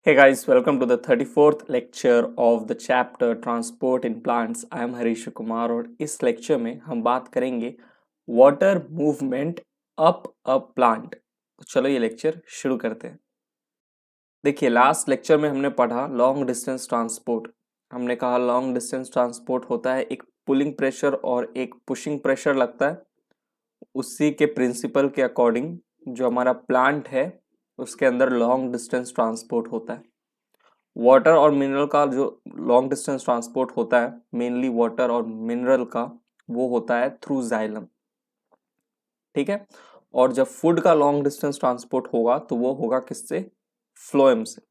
Hey guys, welcome to the 34th lecture of the chapter Transport in Plants. I am Harish Kumar और इस lecture में हम बात करेंगे water movement up a plant. तो चलो ये लेक्चर शुरू करते हैं। देखिए लास्ट लेक्चर में हमने पढ़ा लॉन्ग डिस्टेंस ट्रांसपोर्ट। हमने कहा लॉन्ग डिस्टेंस ट्रांसपोर्ट होता है एक पुलिंग प्रेशर और एक पुशिंग प्रेशर लगता है। उसी के प्रिंसिपल के अकॉर्डिंग जो हमारा प्लांट है उसके अंदर लॉन्ग डिस्टेंस ट्रांसपोर्ट होता है। वाटर और मिनरल का जो लॉन्ग डिस्टेंस ट्रांसपोर्ट होता है मेनली वाटर और मिनरल का वो होता है थ्रू जाइलम। ठीक है, और जब फूड का लॉन्ग डिस्टेंस ट्रांसपोर्ट होगा तो वो होगा किससे? फ्लोएम से।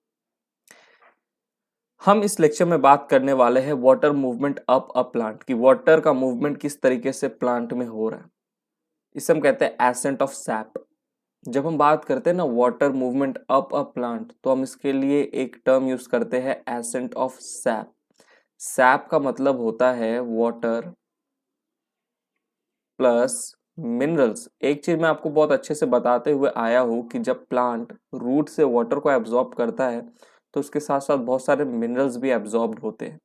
हम इस लेक्चर में बात करने वाले हैं water movement up a plant की वाटर का मूवमेंट किस तरीके से प्लांट में हो रहा है। इसे हम कहते हैं एसेंट ऑफ सैप। जब हम बात करते हैं ना water movement up a plant तो हम इसके लिए एक टर्म यूज करते हैं एसेंट ऑफ सैप। सैप का मतलब होता है वाटर प्लस मिनरल्स। एक चीज मैं आपको बहुत अच्छे से बताते हुए आया हूं कि जब प्लांट रूट से वाटर को एब्जॉर्ब करता है तो उसके साथ साथ बहुत सारे मिनरल्स भी एब्जॉर्ब होते हैं।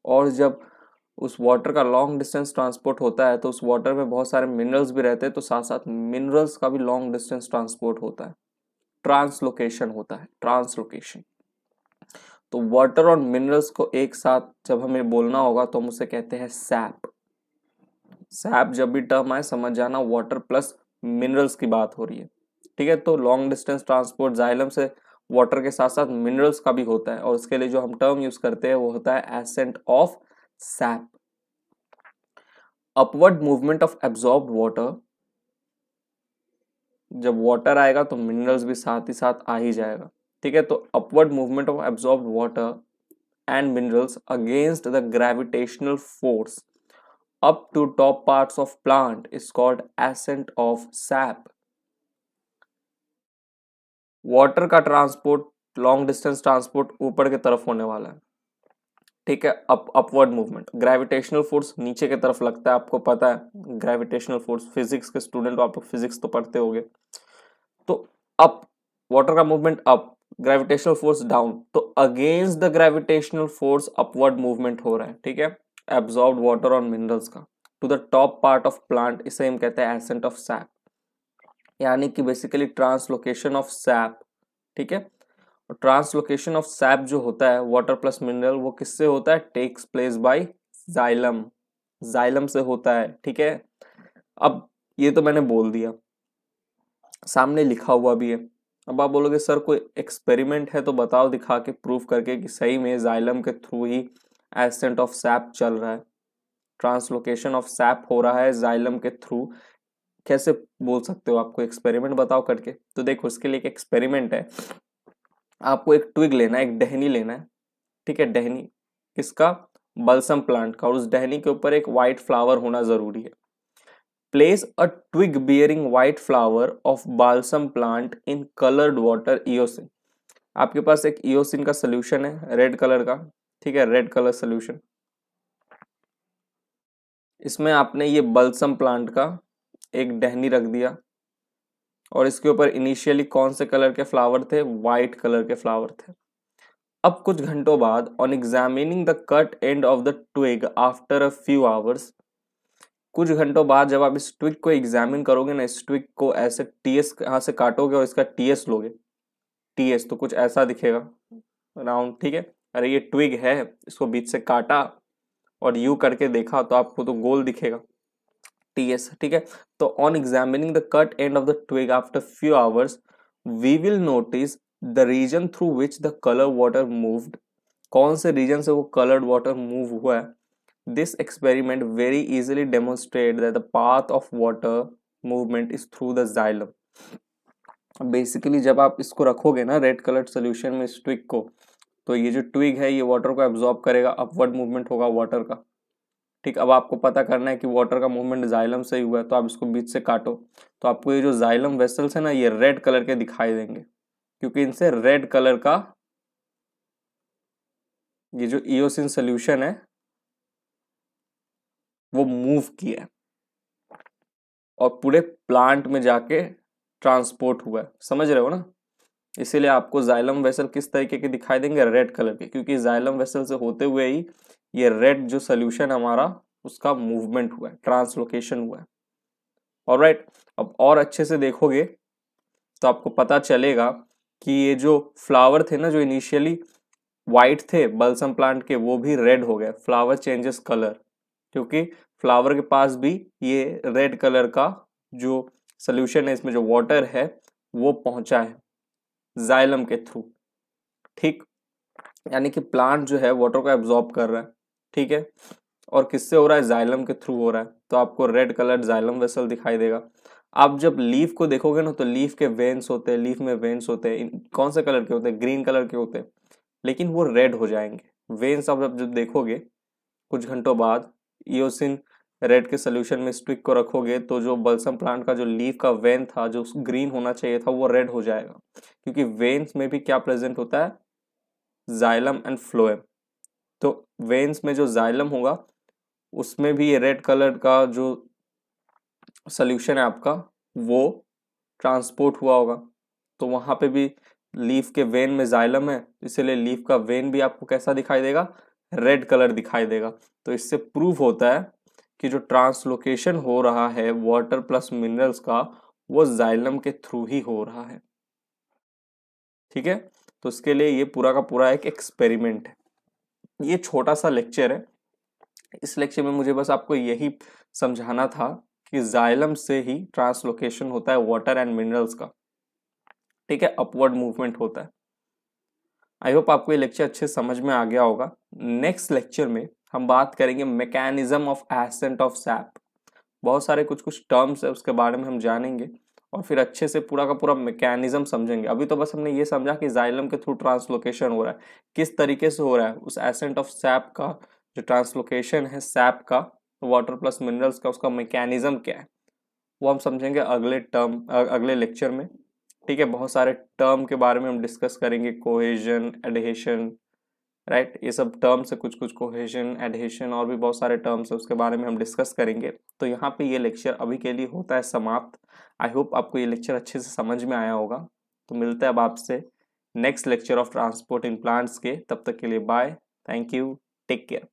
और जब उस वाटर का लॉन्ग डिस्टेंस ट्रांसपोर्ट होता है तो उस वाटर में बहुत सारे मिनरल्स भी रहते हैं, तो साथ साथ मिनरल्स का भी लॉन्ग डिस्टेंस ट्रांसपोर्ट होता है। ट्रांसलोकेशन होता है, ट्रांसलोकेशन। तो वाटर और मिनरल्स को एक साथ जब हमें बोलना होगा तो हम उसे कहते हैं सैप। सैप जब भी टर्म आए समझ जाना वाटर प्लस मिनरल्स की बात हो रही है। ठीक है, तो लॉन्ग डिस्टेंस ट्रांसपोर्ट जाइलम से वाटर के साथ साथ मिनरल्स का भी होता है और उसके लिए जो हम टर्म यूज करते हैं वो होता है ascent of SAP. Upward movement of absorbed water, जब वाटर आएगा तो मिनरल्स भी साथ ही साथ आ ही जाएगा। ठीक है, तो upward movement of absorbed water and minerals against the gravitational force up to top parts of plant is called ascent of sap. Water का ट्रांसपोर्ट लॉन्ग डिस्टेंस ट्रांसपोर्ट ऊपर की तरफ होने वाला है। ठीक है, अपवर्ड मूवमेंट, ग्रेविटेशनल फोर्स नीचे की तरफ लगता है, आपको पता है ग्रेविटेशनल फोर्स, फिजिक्स के स्टूडेंट आप फिजिक्स तो पढ़ते होंगे। तो अप, वाटर का movement up, gravitational force down, तो against the gravitational force upward movement हो रहा है। ठीक है, एब्जॉर्ब्ड वाटर और मिनरल्स का to the top part of plant, इसे हम कहते हैं एसेंट ऑफ सैप, यानी कि बेसिकली ट्रांसलोकेशन ऑफ सैप। ठीक है, और ट्रांसलोकेशन ऑफ सैप जो होता है वाटर प्लस मिनरल वो किससे होता है? Takes place by xylem. Xylem से होता है। ठीक है, अब ये तो मैंने बोल दिया, सामने लिखा हुआ भी है। अब आप बोलोगे सर कोई एक्सपेरिमेंट है तो बताओ दिखा के प्रूफ करके कि सही में जाइलम के through he ascent of SAP चल रहा है, ट्रांसलोकेशन ऑफ सैप हो रहा है जाइलम के थ्रू। कैसे बोल सकते हो? आपको एक्सपेरिमेंट बताओ करके। तो देखो इसके लिए एक एक्सपेरिमेंट है। आपको एक ट्विग लेना है, एक टहनी लेना है। ठीक है, टहनी किसका? बल्सम प्लांट का, और उस टहनी के ऊपर एक व्हाइट फ्लावर होना जरूरी है। Place a twig bearing white flower of balsam plant in colored water eosin. आपके पास एक इयोसिन का सोल्यूशन है रेड कलर का। ठीक है, रेड कलर सोल्यूशन। इसमें आपने ये बल्सम प्लांट का एक टहनी रख दिया और इसके ऊपर इनिशियली कौन से कलर के फ्लावर थे? व्हाइट कलर के फ्लावर थे। अब कुछ घंटों बाद on examining the cut end of the twig after a few hours, कुछ घंटों बाद जब आप इस ट्विग को एग्जामिन करोगे ना, इस ट्विग को ऐसे टीएस यहाँ से काटोगे और इसका टीएस लोगे, टीएस तो कुछ ऐसा दिखेगा राउंड। ठीक है, अरे ये ट्विग है, इसको बीच से काटा और यू करके देखा तो आपको तो गोल दिखेगा, टीएस। ठीक है, तो on examining the cut end of the twig after few hours we will notice the region through which the colour water moved, कौन से रीजन से वो कलर्ड वाटर मूव हुआ है। This experiment very easily demonstrated that the path of water movement is through the xylem. Basically जब आप इसको रखोगे ना रेड कलर्ड सोल्यूशन में इस ट्विग को, तो ये जो ट्विग है ये वाटर को एब्जॉर्ब करेगा, अपवर्ड मूवमेंट होगा वाटर का। ठीक, अब आपको पता करना है कि वाटर का मूवमेंट जाइलम से ही हुआ है, तो आप इसको बीच से काटो तो आपको ये जो जाइलम वेसल्स है ना ये रेड कलर के दिखाई देंगे, क्योंकि इनसे रेड कलर का ये जो इयोसिन सोल्यूशन है वो मूव किया है और पूरे प्लांट में जाके ट्रांसपोर्ट हुआ है। समझ रहे हो ना? इसीलिए आपको जाइलम वेसल किस तरीके के दिखाई देंगे, रेड कलर के, क्योंकि जाइलम वेसल से होते हुए ही ये रेड जो सोल्यूशन हमारा उसका मूवमेंट हुआ है, ट्रांसलोकेशन हुआ है। ऑलराइट, अब और अच्छे से देखोगे तो आपको पता चलेगा कि ये जो फ्लावर थे ना, जो इनिशियली वाइट थे बल्सम प्लांट के, वो भी रेड हो गए। फ्लावर चेंजेस कलर, क्योंकि फ्लावर के पास भी ये रेड कलर का जो सोल्यूशन है, इसमें जो वाटर है वो पहुंचा है जाइलम के थ्रू। ठीक, यानी कि प्लांट जो है वाटर को एब्जॉर्ब कर रहा है। ठीक है, और किससे हो रहा है, जाइलम के थ्रू हो रहा है, तो आपको रेड कलर जाइलम वेसल दिखाई देगा। आप जब लीफ को देखोगे ना, तो लीफ के वेन्स होते हैं, लीफ में वेन्स होते हैं, कौन से कलर के होते हैं, ग्रीन कलर के होते हैं, लेकिन वो रेड हो जाएंगे वेन्स। आप जब देखोगे कुछ घंटों बाद, ईओसिन रेड के सोल्यूशन में स्टिक को रखोगे, तो जो बल्सम प्लांट का जो लीफ का वेन था, जो ग्रीन होना चाहिए था, वो रेड हो जाएगा, क्योंकि वेन्स में भी क्या प्रेजेंट होता है, जाइलम एंड फ्लोएम। तो वेन्स में जो जाइलम होगा उसमें भी ये रेड कलर का जो सोल्यूशन है आपका, वो ट्रांसपोर्ट हुआ होगा, तो वहां पे भी लीफ के वेन में जाइलम है, इसीलिए लीफ का वेन भी आपको कैसा दिखाई देगा, रेड कलर दिखाई देगा। तो इससे प्रूव होता है कि जो ट्रांसलोकेशन हो रहा है वाटर प्लस मिनरल्स का, वो जाइलम के थ्रू ही हो रहा है। ठीक है, तो इसके लिए ये पूरा का पूरा एक एक्सपेरिमेंट है। ये छोटा सा लेक्चर है, इस लेक्चर में मुझे बस आपको यही समझाना था कि जाइलम से ही ट्रांसलोकेशन होता है वाटर एंड मिनरल्स का। ठीक है, अपवर्ड मूवमेंट होता है। आई होप आपको ये लेक्चर अच्छे समझ में आ गया होगा। नेक्स्ट लेक्चर में हम बात करेंगे mechanism of ascent of SAP. बहुत सारे कुछ कुछ टर्म्स है, उसके बारे में हम जानेंगे और फिर अच्छे से पूरा का पूरा मैकेनिज्म समझेंगे। अभी तो बस हमने ये समझा कि जाइलम के थ्रू ट्रांसलोकेशन हो रहा है, किस तरीके से हो रहा है, उस एसेंट ऑफ सैप का जो ट्रांसलोकेशन है सैप का वाटर प्लस मिनरल्स का, उसका मैकेनिज्म क्या है, वो हम समझेंगे अगले लेक्चर में। ठीक है, बहुत सारे टर्म के बारे में हम डिस्कस करेंगे, कोहेजन, एडहेशन, राइट, ये सब टर्म्स है, कुछ कुछ कोहेजन, एडहेशन और भी बहुत सारे टर्म्स है, उसके बारे में हम डिस्कस करेंगे। तो यहाँ पे ये लेक्चर अभी के लिए होता है समाप्त। आई होप आपको ये लेक्चर अच्छे से समझ में आया होगा। तो मिलते हैं अब आपसे next lecture of transport in plants के, तब तक के लिए bye, thank you, take care.